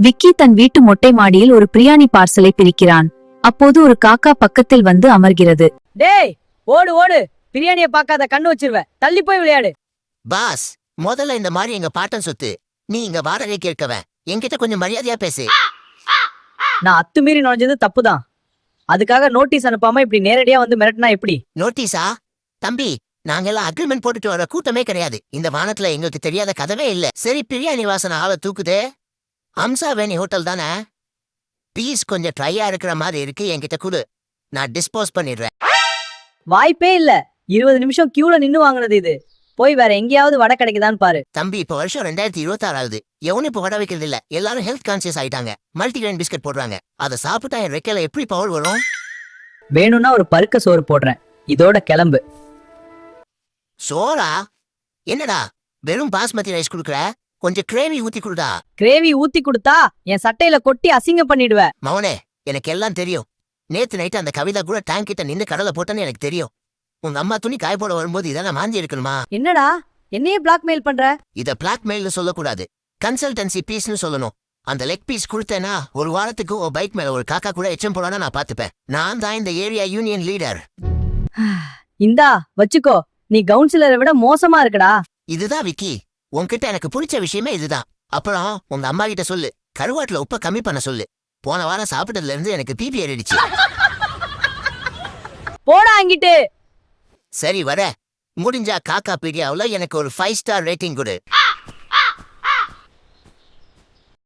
விக்கி தன் வீட்டு மொட்டை மாடியில் ஒரு பிரியாணி பார்சலை பிரிக்கிறான். அப்போது ஒரு காக்கா பக்கத்தில் வந்து அமர்கிறது. டேய் ஓடு ஓடு, பிரியாணிய பாக்காத கண்ணு வச்சிருவ, தள்ளி போய் விளையாடு. பாஸ், முதல்ல இந்த மாதிரி எங்க பாட்டன் சொத்து. நீ இங்க வாடகை கேட்கவன், என்கிட்ட கொஞ்சம் மரியாதையா பேசு. நான் அத்துமீறி நுழைஞ்சது தப்புதான். அதுக்காக நோட்டீஸ் அனுப்பாம இப்படி நேரடியா வந்து மிரட்டினா எப்படி? நோட்டீஸா? தம்பி, நாங்கெல்லாம் அக்ரிமெண்ட் போட்டுட்டு வர கூட்டமே கிடையாது. இந்த வானத்துல எங்களுக்கு தெரியாத கதவே இல்ல. சரி, பிரியாணி வாசனை ஆள தூக்குதே. அம்சா வேணி ஹோட்டல் தானே? பீஸ் கொஞ்சம் ட்ரையா இருக்கிற மாதிரி இருக்கு, என்கிட்ட குடு, நான் டிஸ்போஸ் பண்ணிடுறேன். வாய்ப்பே இல்ல. 20 நிமிஷம் கியூல நின்னு வாங்குனது இது. போய் வேற எங்கேயாவது வடை கிடைக்குதான்னு பாரு. தம்பி, இப்ப வருஷம் 2026 ஆகுது. எவனும் இப்ப வடை வைக்கிறது இல்ல. எல்லாரும் ஹெல்த் கான்சியஸ் ஆயிட்டாங்க. மல்டிகிரெயின் பிஸ்கட் போடுறாங்க. அதை சாப்பிட்டா என் ரெக்கையில எப்படி பவர் வரும்? வேணும்னா ஒரு பருக்க சோறு போடுறேன், இதோட கிளம்பு. சோறா? என்னடா வெறும் பாஸ்மதி ரைஸ் குடுக்குற? கொஞ்சம் கிரேவி ஊத்தி குடுடா. கிரேவி ஊத்தி குடுத்தா என் சட்டையில கொட்டி அசிங்கம் பண்ணிடுவ. மவனே, எனக்கு எல்லாம் தெரியும். நேத்து நைட்டு அந்த கவிதா கூட டேங்க் கிட்ட நின்னு கடலை போட்டேன்னு எனக்கு தெரியும். உங்க அம்மா துணி காய போட வரும்போது இதெல்லாம் மாந்தி எடுக்கணுமா? என்னடா என்னையே பிளாக்மெயில் பண்ற? இத பிளாக்மெயில்னு சொல்லக்கூடாது, கன்சல்டன்சி பீஸ்னு சொல்லணும். அந்த லெக் பீஸ் கொடுத்தேன்னா ஒரு வாரத்துக்கு ஒரு பைக் மேல ஒரு காக்கா கூட எச்சம் போடானா நான் பாத்துப்பேன். நான் தான் இந்த ஏரியா யூனியன் லீடர். இந்தா வச்சுக்கோ, நீ கவுன்சிலரை விட மோசமா இருக்கடா. இதுதான் விக்கி, உன்கிட்ட எனக்கு பிடிச்ச விஷயமே இதுதான். அப்புறம் உங்க அம்மா கிட்ட சொல்லு, கருவாட்டுல உப்ப கம்மி பண்ண சொல்லு. போன வாரம் சாப்பிட்டதுல இருந்து எனக்கு பிபி ஏறிடுச்சு. போடா அங்கிட்டு. சரி வர. முடிஞ்சா காக்கா பீடியாவுல எனக்கு ஒரு 5 ஸ்டார் ரேட்டிங் கொடு.